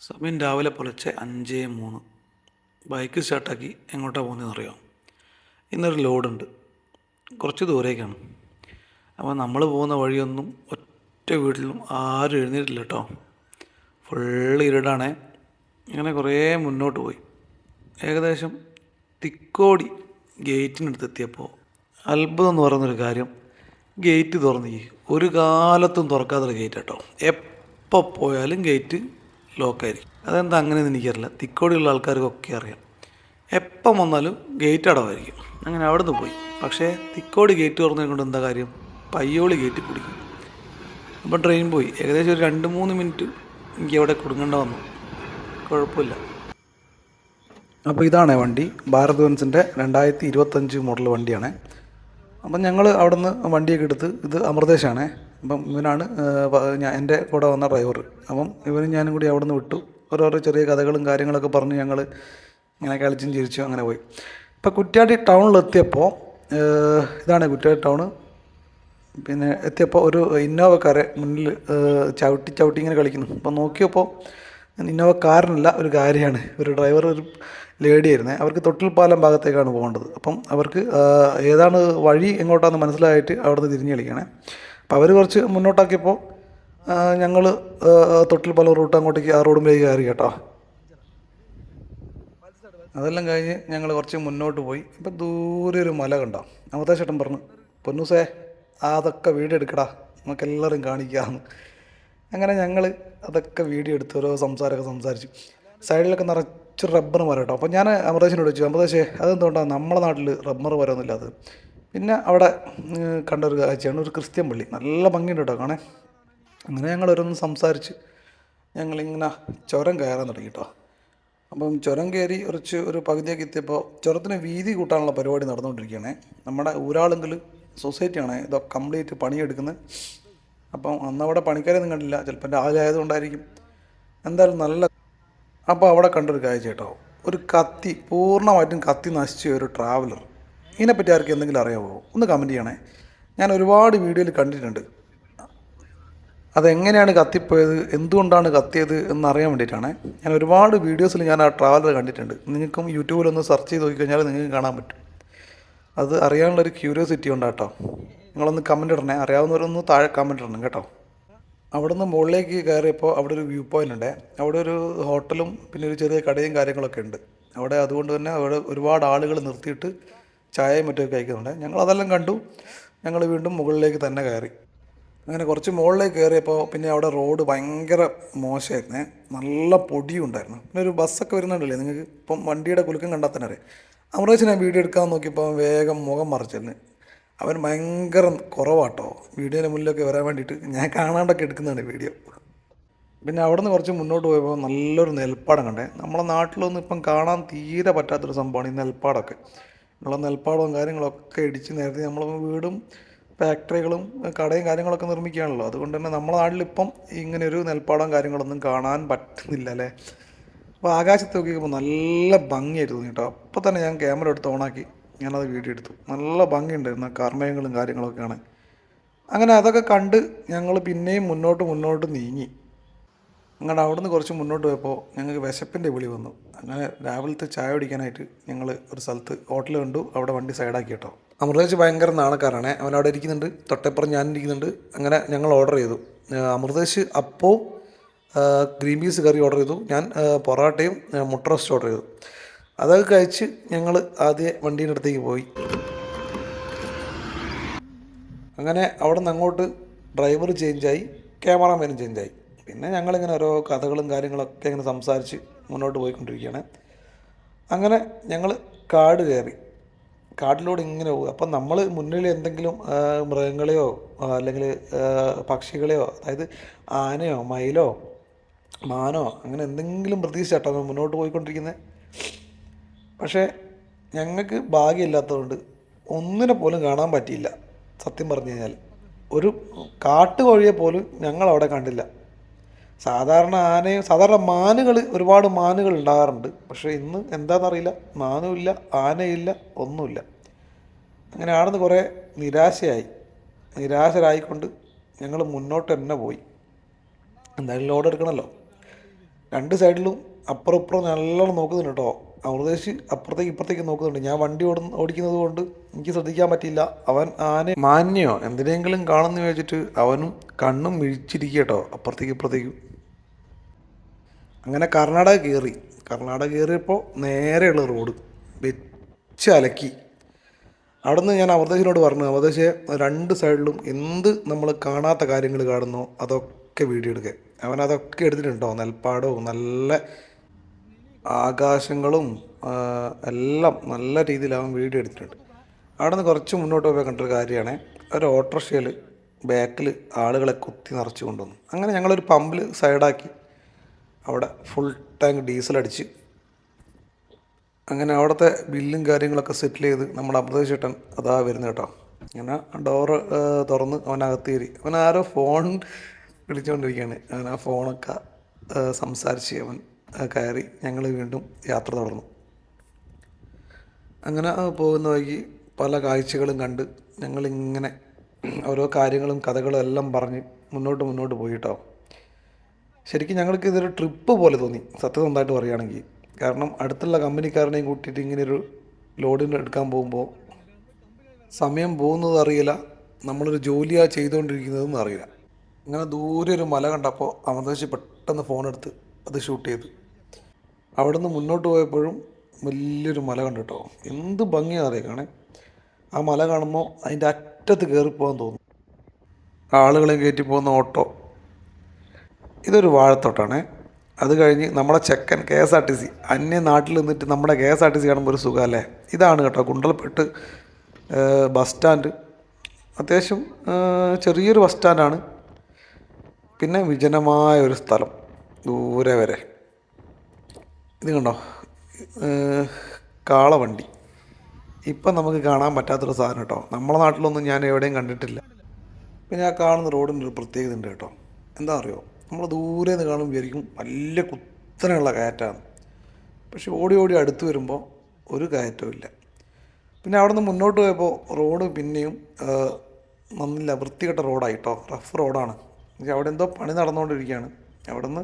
സമയം രാവിലെ പുലർച്ചെ 5:03. ബൈക്ക് സ്റ്റാർട്ടാക്കി എങ്ങോട്ടാണ് പോകുന്നതെന്ന് അറിയാം. ഇന്നൊരു ലോഡുണ്ട്, കുറച്ച് ദൂരേക്കാണ്. അപ്പോൾ നമ്മൾ പോകുന്ന വഴിയൊന്നും ഒറ്റ വീട്ടിലും ആരും എഴുന്നേറ്റില്ല കേട്ടോ. ഫുള്ള് ഇരുടാണേ. ഇങ്ങനെ കുറേ മുന്നോട്ട് പോയി. ഏകദേശം തിക്കോടി ഗേറ്റിനടുത്തെത്തിയപ്പോൾ അത്ഭുതം എന്ന് പറയുന്നൊരു കാര്യം, ഗേറ്റ് തുറന്നിരിക്കും. ഒരു കാലത്തും തുറക്കാത്തൊരു ഗേറ്റ് കേട്ടോ. എപ്പോൾ പോയാലും ഗേറ്റ് ലോക്കായിരിക്കും. അതെന്താ അങ്ങനെയെന്ന് എനിക്കറിയില്ല. തിക്കോടിയുള്ള ആൾക്കാർക്കൊക്കെ അറിയാം. എപ്പം വന്നാലും ഗേറ്റ് അടവായിരിക്കും. അങ്ങനെ അവിടെ നിന്ന് പോയി. പക്ഷേ തിക്കോടി ഗേറ്റ് തുറന്നതിനെ കൊണ്ട് എന്താ കാര്യം? പയ്യോളി ഗേറ്റ് കുടുങ്ങി. അപ്പം ട്രെയിൻ പോയി. ഏകദേശം ഒരു 2-3 മിനിറ്റ് എനിക്ക് അവിടെ കുടുങ്ങേണ്ട വന്നു. കുഴപ്പമില്ല. അപ്പോൾ ഇതാണ് വണ്ടി. ഭാരത് ബെൻസിൻ്റെ 2025 മോഡൽ വണ്ടിയാണ്. അപ്പം ഞങ്ങൾ അവിടെ നിന്ന് വണ്ടിയൊക്കെ എടുത്ത്, ഇത് അമൃതേശാണേ. അപ്പം ഇവനാണ് എൻ്റെ കൂടെ വന്ന ഡ്രൈവർ. അപ്പം ഇവനും ഞാനും കൂടി അവിടെ നിന്ന് വിട്ടു. ഓരോരോ ചെറിയ കഥകളും കാര്യങ്ങളൊക്കെ പറഞ്ഞ് ഞങ്ങൾ ഇങ്ങനെ കളിച്ചും ചിരിച്ചും അങ്ങനെ പോയി. ഇപ്പം കുറ്റ്യാടി ടൗണിലെത്തിയപ്പോൾ, ഇതാണ് കുറ്റ്യാടി ടൗണ്. പിന്നെ എത്തിയപ്പോൾ ഒരു ഇന്നോവക്കാരെ മുന്നിൽ ചവിട്ടി ഇങ്ങനെ കളിക്കുന്നു. അപ്പോൾ നോക്കിയപ്പോൾ ഇന്നോവക്കാരനല്ല, ഒരു കാര്യമാണ്. ഒരു ഡ്രൈവർ, ഒരു ലേഡി ആയിരുന്നേ. അവർക്ക് തൊട്ടിൽപ്പാലം ഭാഗത്തേക്കാണ് പോകേണ്ടത്. അപ്പം അവർക്ക് ഏതാണ് വഴി എങ്ങോട്ടാണെന്ന് മനസ്സിലായിട്ട് അവിടെ നിന്ന് തിരിഞ്ഞ് കളിക്കണേ. അപ്പോൾ അവർ കുറച്ച് മുന്നോട്ടാക്കിയപ്പോൾ ഞങ്ങൾ തൊട്ടിൽപ്പാലം റൂട്ട് അങ്ങോട്ടേക്ക് ആ റോഡിലേക്ക് കയറി കേട്ടോ. അതെല്ലാം കഴിഞ്ഞ് ഞങ്ങൾ കുറച്ച് മുന്നോട്ട് പോയി. ഇപ്പം ദൂരെ ഒരു മല കണ്ടോ. അമൃത ചേട്ടൻ പറഞ്ഞു, പൊന്നൂസേ അതൊക്കെ വീഡിയോ എടുക്കടാ, നമുക്കെല്ലാവരും കാണിക്കാമെന്ന്. അങ്ങനെ ഞങ്ങൾ അതൊക്കെ വീഡിയോ എടുത്ത് ഓരോ സംസാരമൊക്കെ സംസാരിച്ചു. സൈഡിലൊക്കെ നിറച്ച് റബ്ബർ മരം കേട്ടോ. അപ്പോൾ ഞാൻ അമൃതേശനോട് ചോദിച്ചു, അമൃതേശേ അതെന്തുകൊണ്ടാണ് നമ്മളെ നാട്ടിൽ റബ്ബർ മരമൊന്നുമില്ല അത്? പിന്നെ അവിടെ കണ്ടൊരു കാഴ്ചയാണ് ഒരു ക്രിസ്ത്യൻ പള്ളി. നല്ല ഭംഗിയുണ്ട് കേട്ടോ കാണാൻ. അങ്ങനെ ഞങ്ങൾ ഓരോന്ന് സംസാരിച്ച് ഞങ്ങളിങ്ങനെ ചുരം കയറാൻ തുടങ്ങി കേട്ടോ. അപ്പം ചുരം കയറി ഒരു പകുതിയൊക്കെ എത്തിയപ്പോൾ ചുരത്തിന് വീതി കൂട്ടാനുള്ള പരിപാടി നടന്നുകൊണ്ടിരിക്കുകയാണേ. നമ്മുടെ ഊരാളുങ്കൽ സൊസൈറ്റിയാണ് ഇതൊക്കെ കംപ്ലീറ്റ് പണിയെടുക്കുന്നത്. അപ്പം അന്നവിടെ പണിക്കാരൊന്നും കണ്ടില്ല, ചിലപ്പോൾ രാവിലെ ആയതുകൊണ്ടായിരിക്കും. എന്തായാലും നല്ല. അപ്പോൾ അവിടെ കണ്ടൊരു കാഴ്ച കേട്ടോ, ഒരു കത്തി, പൂർണ്ണമായിട്ടും കത്തി നശിച്ച ഒരു ട്രാവലർ. ഇതിനെപ്പറ്റി ആർക്കും എന്തെങ്കിലും അറിയാമോ? ഒന്ന് കമൻറ്റ് ചെയ്യണേ. ഞാൻ ഒരുപാട് വീഡിയോയിൽ കണ്ടിട്ടുണ്ട്. അതെങ്ങനെയാണ് കത്തിപ്പോയത്, എന്തുകൊണ്ടാണ് കത്തിയത് എന്നറിയാൻ വേണ്ടിയിട്ടാണ്. ഞാൻ ഒരുപാട് വീഡിയോസിൽ ഞാൻ ആ ട്രാവലർ കണ്ടിട്ടുണ്ട്. നിങ്ങൾക്കും യൂട്യൂബിലൊന്ന് സെർച്ച് ചെയ്ത് നോക്കിക്കഴിഞ്ഞാൽ നിങ്ങൾക്ക് കാണാൻ പറ്റും. അത് അറിയാനുള്ളൊരു ക്യൂരിയോസിറ്റി ഉണ്ടാട്ടോ. നിങ്ങളൊന്ന് കമൻറ്റ് ഇടണേ, അറിയാവുന്നവരൊന്ന് താഴെ കമൻറ്റ് ഇടണം കേട്ടോ. അവിടെ നിന്ന് മുകളിലേക്ക് കയറിയപ്പോൾ അവിടെ ഒരു വ്യൂ പോയിൻ്റ് ഉണ്ട്. അവിടെ ഒരു ഹോട്ടലും പിന്നെ ഒരു ചെറിയ കടയും കാര്യങ്ങളൊക്കെ ഉണ്ട് അവിടെ. അതുകൊണ്ട് തന്നെ അവിടെ ഒരുപാട് ആളുകൾ നിർത്തിയിട്ട് ചായയും മറ്റൊക്കെ കഴിക്കുന്നുണ്ട്. ഞങ്ങളതെല്ലാം കണ്ടു. ഞങ്ങൾ വീണ്ടും മുകളിലേക്ക് തന്നെ കയറി. അങ്ങനെ കുറച്ച് മുകളിലേക്ക് കയറിയപ്പോൾ പിന്നെ അവിടെ റോഡ് ഭയങ്കര മോശമായിരുന്നേ. നല്ല പൊടിയും ഉണ്ടായിരുന്നു. പിന്നെ ഒരു ബസ്സൊക്കെ വരുന്നുണ്ടല്ലേ, നിങ്ങൾക്ക് ഇപ്പം വണ്ടിയുടെ കുലുക്കം കണ്ടാൽ തന്നെ അറിയാം. അമൃതേശ് ഞാൻ വീഡിയോ എടുക്കാൻ നോക്കിയപ്പോൾ വേഗം മുഖം മറിച്ചിരുന്നു. അവൻ ഭയങ്കര കുറവാട്ടോ വീഡിയോയുടെ മുന്നിലൊക്കെ വരാൻ വേണ്ടിയിട്ട്. ഞാൻ കാണാണ്ടൊക്കെ എടുക്കുന്നതാണ് വീഡിയോ. പിന്നെ അവിടെ നിന്ന് കുറച്ച് മുന്നോട്ട് പോയപ്പോൾ നല്ലൊരു നെൽപ്പാടം കണ്ടേ. നമ്മളെ നാട്ടിലൊന്നും ഇപ്പം കാണാൻ തീരെ പറ്റാത്തൊരു സംഭവമാണ് ഈ നെൽപ്പാടമൊക്കെ. ഉള്ള നെൽപ്പാടവും കാര്യങ്ങളൊക്കെ ഇടിച്ച് നേരത്തെ നമ്മൾ വീടും ഫാക്ടറികളും കടയും കാര്യങ്ങളൊക്കെ നിർമ്മിക്കുകയാണല്ലോ. അതുകൊണ്ട് തന്നെ നമ്മുടെ നാട്ടിലിപ്പം ഇങ്ങനെയൊരു നെൽപ്പാടവും കാര്യങ്ങളൊന്നും കാണാൻ പറ്റുന്നില്ല അല്ലേ. അപ്പോൾ ആകാശത്ത് നോക്കിയപ്പോൾ നല്ല ഭംഗിയായിട്ട് തോന്നി കേട്ടോ. അപ്പോൾ തന്നെ ഞാൻ ക്യാമറ എടുത്ത് ഓണാക്കി ഞാനത് വീഡിയോ എടുത്തു. നല്ല ഭംഗിയുണ്ടായിരുന്നു കർമ്മയങ്ങളും കാര്യങ്ങളൊക്കെ കാണാൻ. അങ്ങനെ അതൊക്കെ കണ്ട് ഞങ്ങൾ പിന്നെയും മുന്നോട്ട് നീങ്ങി. അങ്ങനെ അവിടെ നിന്ന് കുറച്ച് മുന്നോട്ട് പോയപ്പോൾ ഞങ്ങൾക്ക് വിശപ്പിൻ്റെ വിളി വന്നു. അങ്ങനെ രാവിലത്തെ ചായ കുടിക്കാനായിട്ട് ഞങ്ങൾ ഒരു സ്ഥലത്ത് ഹോട്ടൽ കണ്ടു. അവിടെ വണ്ടി സൈഡാക്കി കേട്ടോ. അമൃതേശ് ഭയങ്കര നാണക്കാരാണ്. അവനവിടെ ഇരിക്കുന്നുണ്ട്, തൊട്ടപ്പുറം ഞാനിരിക്കുന്നുണ്ട്. അങ്ങനെ ഞങ്ങൾ ഓർഡർ ചെയ്തു. അമൃതേശ് അപ്പോൾ ഗ്രീൻ പീസ് കറി ഓർഡർ ചെയ്തു. ഞാൻ പൊറോട്ടയും മുട്ട റോസ്റ്റ് ഓർഡർ ചെയ്തു. അതൊക്കെ കഴിച്ച് ഞങ്ങൾ ആദ്യം വണ്ടീൻ്റെ അടുത്തേക്ക് പോയി. അങ്ങനെ അവിടെ നിന്ന് അങ്ങോട്ട് ഡ്രൈവർ ചേഞ്ചായി, ക്യാമറാമാനും ചേഞ്ചായി. പിന്നെ ഞങ്ങളിങ്ങനെ ഓരോ കഥകളും കാര്യങ്ങളൊക്കെ ഇങ്ങനെ സംസാരിച്ച് മുന്നോട്ട് പോയിക്കൊണ്ടിരിക്കുകയാണ്. അങ്ങനെ ഞങ്ങൾ കാട് കയറി. കാട്ടിലൂടെ ഇങ്ങനെ പോകും. അപ്പം നമ്മൾ മുന്നിൽ എന്തെങ്കിലും മൃഗങ്ങളെയോ അല്ലെങ്കിൽ പക്ഷികളെയോ, അതായത് ആനയോ മയിലോ മാനോ അങ്ങനെ എന്തെങ്കിലും പ്രതീക്ഷിച്ചാട്ടോ മുന്നോട്ട് പോയിക്കൊണ്ടിരിക്കുന്നത്. പക്ഷേ ഞങ്ങൾക്ക് ഭാഗ്യമില്ലാത്തതുകൊണ്ട് ഒന്നിനെ പോലും കാണാൻ പറ്റിയില്ല. സത്യം പറഞ്ഞു കഴിഞ്ഞാൽ ഒരു കാട്ടുകോഴിയെ പോലും ഞങ്ങളവിടെ കണ്ടില്ല. സാധാരണ മാനുകൾ, ഒരുപാട് മാനുകൾ ഉണ്ടാകാറുണ്ട്. പക്ഷേ ഇന്ന് എന്താണെന്നറിയില്ല, മാനുമില്ല, ആനയില്ല, ഒന്നുമില്ല. അങ്ങനെ അവിടെ നിന്ന് കുറേ നിരാശരായിക്കൊണ്ട് ഞങ്ങൾ മുന്നോട്ട് തന്നെ പോയി. എന്തായാലും ലോഡ് എടുക്കണമല്ലോ. രണ്ട് സൈഡിലും അപ്പുറം ഇപ്പുറം നല്ലോണം നോക്കുന്നുണ്ട് കേട്ടോ. അമൃതേശ് അപ്പുറത്തേക്ക് ഇപ്പുറത്തേക്ക് നോക്കുന്നുണ്ട്. ഞാൻ വണ്ടി ഓടിക്കുന്നത് കൊണ്ട് എനിക്ക് ശ്രദ്ധിക്കാൻ പറ്റിയില്ല. അവൻ ആന മാന്യോ എന്തിനെങ്കിലും കാണുന്നു ചോദിച്ചിട്ട് അവനും കണ്ണും മിഴിച്ചിരിക്കുക കേട്ടോ അപ്പുറത്തേക്ക് ഇപ്പുറത്തേക്കും. അങ്ങനെ കർണാടക കയറിയപ്പോൾ നേരെയുള്ള റോഡ് വെച്ച് അലക്കി. അവിടെ നിന്ന് ഞാൻ അവതേശിനോട് പറഞ്ഞു, അവതേശെ രണ്ട് സൈഡിലും എന്ത് നമ്മൾ കാണാത്ത കാര്യങ്ങൾ കാണുന്നോ അതൊക്കെ വീഡിയോ എടുക്കുക. അവൻ അതൊക്കെ എടുത്തിട്ടുണ്ടോ, നെൽപ്പാടവും നല്ല ആകാശങ്ങളും എല്ലാം നല്ല രീതിയിൽ അവൻ വീഡിയോ എടുത്തിട്ടുണ്ട്. അവിടെ നിന്ന് കുറച്ച് മുന്നോട്ട് പോയി കണ്ടൊരു കാര്യമാണ്, ഒരു ഓട്ടോറിക്ഷയിൽ ബാക്കിൽ ആളുകളെ കുത്തി നിറച്ച് കൊണ്ടുവന്നു. അങ്ങനെ ഞങ്ങളൊരു പമ്പിൽ സൈഡാക്കി അവിടെ ഫുൾ ടാങ്ക് ഡീസൽ അടിച്ച് അങ്ങനെ അവിടുത്തെ ബില്ലും കാര്യങ്ങളൊക്കെ സെറ്റിൽ ചെയ്ത് നമ്മുടെ അമൃതേശ് ചേട്ടൻ അതാ വരുന്നത് കേട്ടോ. അങ്ങനെ ഡോറ് തുറന്ന് അവനകത്ത് കയറി. അവൻ ആരോ ഫോൺ വിളിച്ചുകൊണ്ടിരിക്കുകയാണ്. അവൻ ആ ഫോണൊക്കെ സംസാരിച്ച് അവൻ കയറി. ഞങ്ങൾ വീണ്ടും യാത്ര തുടർന്നു. അങ്ങനെ പോകുന്ന വഴിക്ക് പല കാഴ്ചകളും കണ്ട് ഞങ്ങളിങ്ങനെ ഓരോ കാര്യങ്ങളും കഥകളും എല്ലാം പറഞ്ഞ് മുന്നോട്ട് പോയി കേട്ടോ. ശരിക്കും ഞങ്ങൾക്ക് ഇതൊരു ട്രിപ്പ് പോലെ തോന്നി സത്യസന്ധമായിട്ട് പറയുകയാണെങ്കിൽ. കാരണം അടുത്തുള്ള കമ്പനിക്കാരനെയും കൂട്ടിയിട്ട് ഇങ്ങനെയൊരു ലോഡിന് എടുക്കാൻ പോകുമ്പോൾ സമയം പോകുന്നത് അറിയില്ല, നമ്മളൊരു ജോലിയാണ് ചെയ്തുകൊണ്ടിരിക്കുന്നതെന്ന് അറിയില്ല. അങ്ങനെ ദൂരെ ഒരു മല കണ്ടപ്പോൾ അമൃതേശ് പെട്ടെന്ന് ഫോണെടുത്ത് അത് ഷൂട്ട് ചെയ്തു. അവിടെ നിന്ന് മുന്നോട്ട് പോയപ്പോഴും വലിയൊരു മല കണ്ടു കേട്ടോ. എന്ത് ഭംഗിയാണ് അറിയിക്കണേ. ആ മല കാണുമ്പോൾ അതിൻ്റെ അറ്റത്ത് കയറിപ്പോകാൻ തോന്നും. ആളുകളെയും കയറ്റി പോകുന്ന ഓട്ടോ. ഇതൊരു വാഴത്തോട്ടാണ്. അത് കഴിഞ്ഞ് നമ്മുടെ ചെക്കൻ KSRTC അന്യ നാട്ടിൽ നിന്നിട്ട് നമ്മുടെ KSRTC കാണുമ്പോൾ ഒരു സുഖമല്ലേ. ഇതാണ് കേട്ടോ ഗുണ്ടൽപേട്ട് ബസ് സ്റ്റാൻഡ്. അത്യാവശ്യം ചെറിയൊരു ബസ് സ്റ്റാൻഡാണ്. പിന്നെ വിജനമായ ഒരു സ്ഥലം ദൂരെ വരെ. ഇത് കണ്ടോ, കാളവണ്ടി. ഇപ്പം നമുക്ക് കാണാൻ പറ്റാത്തൊരു സാധനം കേട്ടോ. നമ്മളെ നാട്ടിലൊന്നും ഞാൻ എവിടെയും കണ്ടിട്ടില്ല. പിന്നെ ആ കാണുന്ന റോഡിനൊരു പ്രത്യേകത ഉണ്ട് കേട്ടോ. എന്താ അറിയോ, നമ്മൾ ദൂരെ നിന്ന് കാണുമ്പോൾ വിചാരിക്കും വലിയ കുത്തനെയുള്ള കയറ്റമാണ്. പക്ഷെ ഓടി ഓടി അടുത്ത് വരുമ്പോൾ ഒരു കയറ്റവും ഇല്ല. പിന്നെ അവിടെ നിന്ന് മുന്നോട്ട് പോയപ്പോൾ റോഡ് പിന്നെയും നന്നില്ല, വൃത്തികെട്ട റോഡായിട്ടോ. റഫ് റോഡാണ്. അവിടെ എന്തോ പണി നടന്നുകൊണ്ടിരിക്കുകയാണ്. അവിടെ നിന്ന്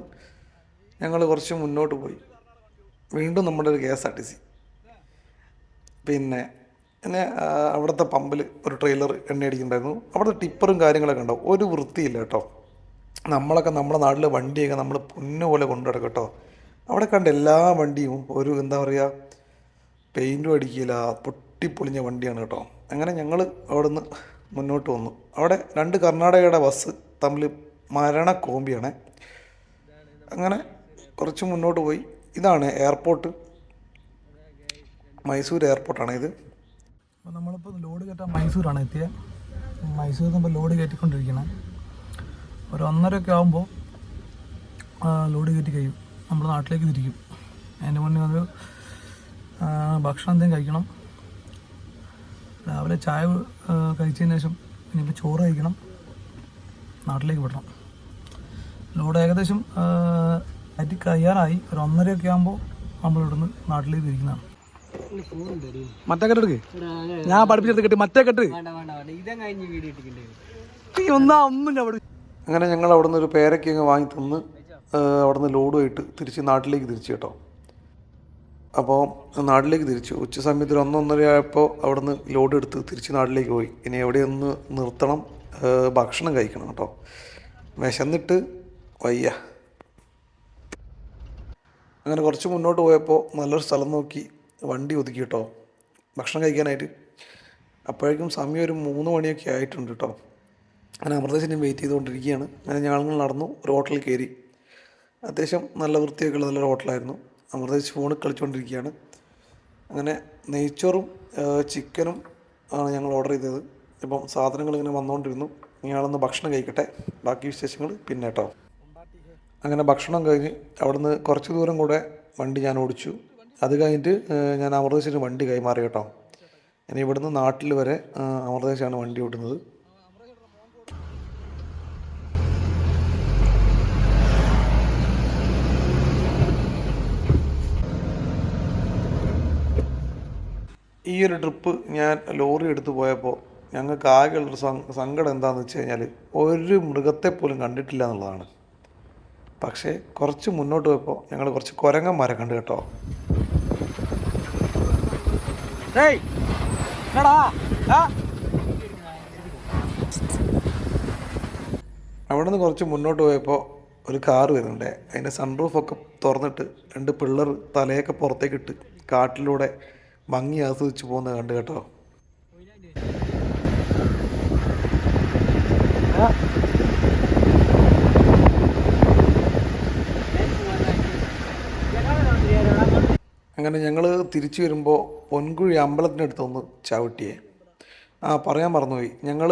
ഞങ്ങൾ കുറച്ച് മുന്നോട്ട് പോയി. വീണ്ടും നമ്മുടെ ഒരു KSRTC. പിന്നെ അവിടുത്തെ പമ്പിൽ ഒരു ട്രെയിലർ എണ്ണ അടിക്കുന്നുണ്ടായിരുന്നു. അവിടുത്തെ ടിപ്പറും കാര്യങ്ങളൊക്കെ ഉണ്ടാവും. ഒരു വൃത്തിയില്ല കേട്ടോ. നമ്മളൊക്കെ നമ്മുടെ നാട്ടിലെ വണ്ടിയൊക്കെ നമ്മൾ പൊന്നുപോലെ കൊണ്ടു നടക്കും കേട്ടോ. അവിടെ കണ്ട എല്ലാ വണ്ടിയും ഒരു എന്താ പറയുക, പെയിൻറ്റും അടിക്കില്ല, പൊട്ടിപ്പൊളിഞ്ഞ വണ്ടിയാണ് കേട്ടോ. അങ്ങനെ ഞങ്ങൾ അവിടെ നിന്ന് മുന്നോട്ട് വന്നു. അവിടെ രണ്ട് കർണാടകയുടെ ബസ് തമ്മിൽ മരണ കോമ്പിയാണ്. അങ്ങനെ കുറച്ച് മുന്നോട്ട് പോയി. ഇതാണ് എയർപോർട്ട്, മൈസൂർ എയർപോർട്ടാണ് ഇത്. അപ്പോൾ നമ്മളിപ്പോൾ ലോഡ് കയറ്റാൻ മൈസൂരാണ് എത്തിയത്. മൈസൂരിൽ നിന്ന് ഇപ്പോൾ ലോഡ് കയറ്റിക്കൊണ്ടിരിക്കുന്നത്. ഒരു 1:30 ആകുമ്പോൾ ലോഡ് കയറ്റി കഴിയും. നമ്മൾ നാട്ടിലേക്ക് തിരിക്കും. അതിൻ്റെ മുന്നേ ഒരു ഭക്ഷണം എന്തെങ്കിലും കഴിക്കണം. രാവിലെ ചായ കഴിച്ചതിന് ശേഷം ഇനിയിപ്പോൾ ചോറ് കഴിക്കണം. നാട്ടിലേക്ക് വിടണം. ലോഡ് ഏകദേശം കയറ്റി കഴിയാനായി. ഒരു 1:30 ആകുമ്പോൾ നമ്മളിവിടുന്ന് നാട്ടിലേക്ക് തിരിക്കുന്നതാണ്. മറ്റേ കെട്ടെടുക്ക്, ഞാൻ പഠിപ്പിച്ചെടുത്ത് കെട്ടി മറ്റേ കെട്ട് ഒന്നും. അങ്ങനെ ഞങ്ങൾ അവിടെ നിന്ന് ഒരു പേരയ്ക്ക് അങ്ങ് വാങ്ങി തന്ന് അവിടെ നിന്ന് ലോഡുമായിട്ട് നാട്ടിലേക്ക് തിരിച്ചു കേട്ടോ. അപ്പോൾ നാട്ടിലേക്ക് തിരിച്ചു. ഉച്ച സമയത്ത് 1-1:30 ആയപ്പോൾ അവിടെ നിന്ന് ലോഡ് എടുത്ത് തിരിച്ച് നാട്ടിലേക്ക് പോയി. ഇനി എവിടെയൊന്ന് നിർത്തണം, ഭക്ഷണം കഴിക്കണം കേട്ടോ. വിശന്നിട്ട് വയ്യ. അങ്ങനെ കുറച്ച് മുന്നോട്ട് പോയപ്പോൾ നല്ലൊരു സ്ഥലം നോക്കി വണ്ടി ഒതുക്കി കേട്ടോ ഭക്ഷണം കഴിക്കാനായിട്ട്. അപ്പോഴേക്കും സമയം ഒരു 3 മണിയൊക്കെ ആയിട്ടുണ്ട് കേട്ടോ. അങ്ങനെ അമൃതേശിനെ വെയിറ്റ് ചെയ്തുകൊണ്ടിരിക്കുകയാണ്. അങ്ങനെ ഞങ്ങൾ നടന്നു, ഒരു ഹോട്ടലിൽ കയറി. അത്യാവശ്യം നല്ല വൃത്തിയൊക്കെയുള്ള നല്ലൊരു ഹോട്ടലായിരുന്നു. അമൃതേശ് ഫോണിൽ കളിച്ചുകൊണ്ടിരിക്കുകയാണ്. അങ്ങനെ നെയ്ച്ചോറും ചിക്കനും ആണ് ഞങ്ങൾ ഓർഡർ ചെയ്തത്. ഇപ്പം സാധനങ്ങൾ ഇങ്ങനെ വന്നുകൊണ്ടിരുന്നു. ഞങ്ങളൊന്ന് ഭക്ഷണം കഴിക്കട്ടെ, ബാക്കി വിശേഷങ്ങൾ പിന്നെ കേട്ടോ. അങ്ങനെ ഭക്ഷണം കഴിഞ്ഞ് അവിടുന്ന് കുറച്ച് ദൂരം കൂടെ വണ്ടി ഞാൻ ഓടിച്ചു. അത് കഴിഞ്ഞിട്ട് ഞാൻ അമൃതേശിന് വണ്ടി കൈമാറി കേട്ടോ. ഇനി ഇവിടുന്ന് നാട്ടിൽ വരെ അമൃതേശാണ് വണ്ടി ഓടുന്നത്. ഈ ഒരു ട്രിപ്പ് ഞാൻ ലോറി എടുത്ത് പോയപ്പോൾ ഞങ്ങൾക്ക് ആകെയുള്ളൊരു സങ്കടം എന്താണെന്ന് വെച്ച് കഴിഞ്ഞാൽ ഒരു മൃഗത്തെ പോലും കണ്ടിട്ടില്ല എന്നുള്ളതാണ്. പക്ഷേ കുറച്ച് മുന്നോട്ട് പോയപ്പോൾ ഞങ്ങൾ കുറച്ച് കുരങ്ങന്മാരെ കണ്ടു കേട്ടോ. അവിടെ നിന്ന് കുറച്ച് മുന്നോട്ട് പോയപ്പോൾ ഒരു കാറ് വരുന്നുണ്ട്. അതിൻ്റെ സൺറൂഫൊക്കെ തുറന്നിട്ട് 2 പിള്ളേർ തലയൊക്കെ പുറത്തേക്ക് ഇട്ട് കാട്ടിലൂടെ ഭംഗി ആസ്വദിച്ച് പോകുന്നത് കണ്ടു കേട്ടോ. അങ്ങനെ ഞങ്ങൾ തിരിച്ചു വരുമ്പോൾ പൊൻകുഴി അമ്പലത്തിനടുത്തൊന്ന് ചവിട്ടിയേ. പറയാൻ മറന്നുപോയി, ഞങ്ങൾ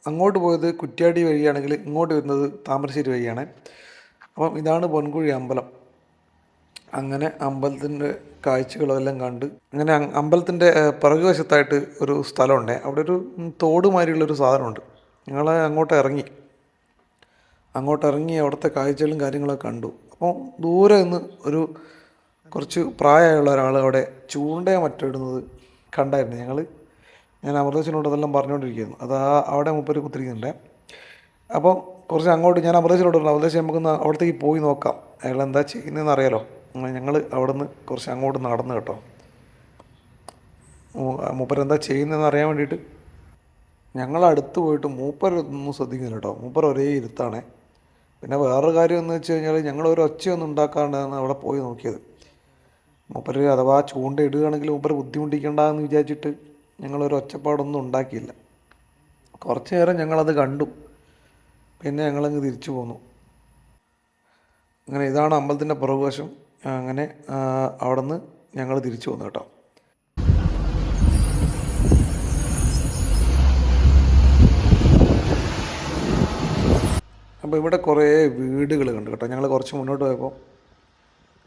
അങ്ങോട്ട് പോയത് കുറ്റ്യാടി വഴിയാണെങ്കിൽ ഇങ്ങോട്ട് വരുന്നത് താമരശ്ശേരി വഴിയാണ്. അപ്പം ഇതാണ് പൊൻകുഴി അമ്പലം. അങ്ങനെ അമ്പലത്തിൻ്റെ കാഴ്ചകളെല്ലാം കണ്ട് അങ്ങനെ അമ്പലത്തിൻ്റെ പിറകുവശത്തായിട്ട് ഒരു സ്ഥലമുണ്ട്. അവിടെ ഒരു തോട് മാതിരിയുള്ളൊരു സാധനമുണ്ട്. ഞങ്ങൾ അങ്ങോട്ടിറങ്ങി അവിടുത്തെ കാഴ്ചകളും കാര്യങ്ങളൊക്കെ കണ്ടു. അപ്പോൾ ദൂരെ നിന്ന് ഒരു കുറച്ച് പ്രായമായുള്ള ഒരാൾ അവിടെ ചൂണ്ടയോ മറ്റോ ഇടുന്നത് കണ്ടായിരുന്നു. ഞാൻ അമൃതേശനോട് അതെല്ലാം പറഞ്ഞുകൊണ്ടിരിക്കുന്നു. അവിടെ മുപ്പര് കുത്തിരിക്കുന്നുണ്ട്. അപ്പോൾ കുറച്ച് അങ്ങോട്ട് ഞാൻ അമൃതേശനോട് പറഞ്ഞു, അമൃതേശൻ നമുക്കൊന്ന് അവിടത്തേക്ക് പോയി നോക്കാം, അയാൾ എന്താ ചെയ്യുന്നതെന്ന് അറിയാലോ. ഞങ്ങൾ അവിടെ നിന്ന് കുറച്ച് അങ്ങോട്ട് നടന്നു കേട്ടോ. മൂപ്പരെന്താ ചെയ്യുന്നതെന്ന് അറിയാൻ വേണ്ടിയിട്ട് ഞങ്ങളടുത്ത് പോയിട്ട് മൂപ്പരൊന്നും ശ്രദ്ധിക്കുന്നില്ല കേട്ടോ. മൂപ്പർ ഒരേ ഇരുത്താണ്. പിന്നെ വേറൊരു കാര്യം എന്ന് വെച്ച് കഴിഞ്ഞാൽ ഞങ്ങളൊരു ഒച്ചയൊന്നും ഉണ്ടാക്കാണ്ടാണ് അവിടെ പോയി നോക്കിയത്. മൂപ്പർ അഥവാ ചൂണ്ട ഇടുകയാണെങ്കിൽ മൂപ്പർ ബുദ്ധിമുട്ടിക്കണ്ടെന്ന് വിചാരിച്ചിട്ട് ഞങ്ങളൊരു ഒച്ചപ്പാടൊന്നും ഉണ്ടാക്കിയില്ല. കുറച്ച് നേരം ഞങ്ങളത് കണ്ടു, പിന്നെ ഞങ്ങളങ്ങ് തിരിച്ചു പോന്നു. അങ്ങനെ ഇതാണ് അമ്പലത്തിൻ്റെ പുറകുവശം. അങ്ങനെ അവിടെ നിന്ന് ഞങ്ങൾ തിരിച്ചു പോന്നു കേട്ടോ. അപ്പോൾ ഇവിടെ കുറേ വീടുകൾ കണ്ടു കേട്ടോ. ഞങ്ങൾ കുറച്ച് മുന്നോട്ട് പോയപ്പോൾ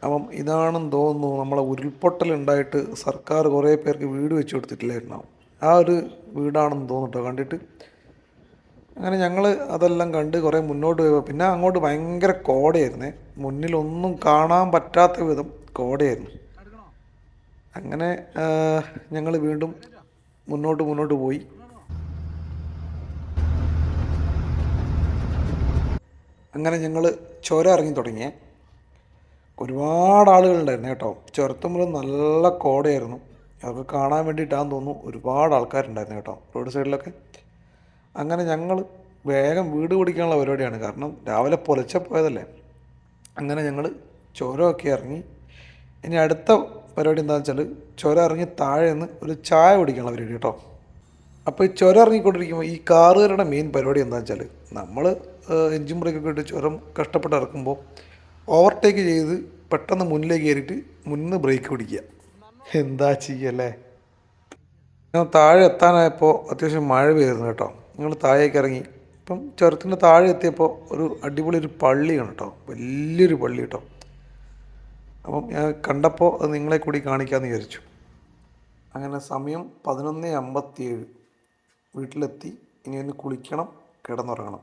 അപ്പം ഇതാണെന്ന് തോന്നുന്നു നമ്മളെ ഉരുൾപൊട്ടലുണ്ടായിട്ട് സർക്കാർ കുറേ പേർക്ക് വീട് വെച്ച് കൊടുത്തിട്ടില്ലായിരുന്നു. ആ ഒരു വീടാണെന്ന് തോന്നുന്നു കണ്ടിട്ട്. അങ്ങനെ ഞങ്ങൾ അതെല്ലാം കണ്ട് കുറേ മുന്നോട്ട് പോയപ്പോൾ പിന്നെ അങ്ങോട്ട് ഭയങ്കര കോടയായിരുന്നേ. മുന്നിലൊന്നും കാണാൻ പറ്റാത്ത വിധം കോടയായിരുന്നു. അങ്ങനെ ഞങ്ങൾ വീണ്ടും മുന്നോട്ട് പോയി. അങ്ങനെ ഞങ്ങൾ ചുരം ഇറങ്ങി തുടങ്ങിയേ. ഒരുപാട് ആളുകളുണ്ടായിരുന്നു കേട്ടോ. ചുരത്തുമ്പോൾ നല്ല കോടയായിരുന്നു. അതൊക്കെ കാണാൻ വേണ്ടിയിട്ടാണെന്ന് തോന്നുന്നു ഒരുപാട് ആൾക്കാരുണ്ടായിരുന്നു കേട്ടോ റോഡ് സൈഡിലൊക്കെ. അങ്ങനെ ഞങ്ങൾ വേഗം വീട് പിടിക്കാനുള്ള പരിപാടിയാണ്, കാരണം രാവിലെ പുലർച്ചെ പോയതല്ലേ. അങ്ങനെ ഞങ്ങൾ ചുരമൊക്കെ ഇറങ്ങി. ഇനി അടുത്ത പരിപാടി എന്താണെന്ന് വെച്ചാൽ ചുരം ഇറങ്ങി താഴെ നിന്ന് ഒരു ചായ കുടിക്കാനുള്ള പരിപാടി കേട്ടോ. അപ്പോൾ ഈ ചുരം ഇറങ്ങിക്കൊണ്ടിരിക്കുമ്പോൾ ഈ കാറുകാരുടെ മെയിൻ പരിപാടി എന്താണെന്ന് വെച്ചാൽ നമ്മൾ എൻജിൻ ബ്രേക്കൊക്കെ ഇട്ട് ചുരം കഷ്ടപ്പെട്ട് ഇറക്കുമ്പോൾ ഓവർടേക്ക് ചെയ്ത് പെട്ടെന്ന് മുന്നിലേക്ക് കയറിയിട്ട് മുന്നിൽ ബ്രേക്ക് പിടിക്കുക. എന്താ ചെയ്യല്ലേ. ഞാൻ താഴെ എത്താനായപ്പോൾ അത്യാവശ്യം മഴ പെയ്തിരുന്നു കേട്ടോ. ഞങ്ങൾ താഴേക്ക് ഇറങ്ങി. ഇപ്പം ചുരത്തിൻ്റെ താഴെ എത്തിയപ്പോൾ ഒരു അടിപൊളി ഒരു പള്ളിയാണ് കേട്ടോ, വലിയൊരു പള്ളി കേട്ടോ. അപ്പം ഞാൻ കണ്ടപ്പോൾ അത് നിങ്ങളെ കൂടി കാണിക്കാമെന്ന് വിചാരിച്ചു. അങ്ങനെ സമയം 11:57. വീട്ടിലെത്തി. ഇനി ഒന്ന് കുളിക്കണം, കിടന്നുറങ്ങണം.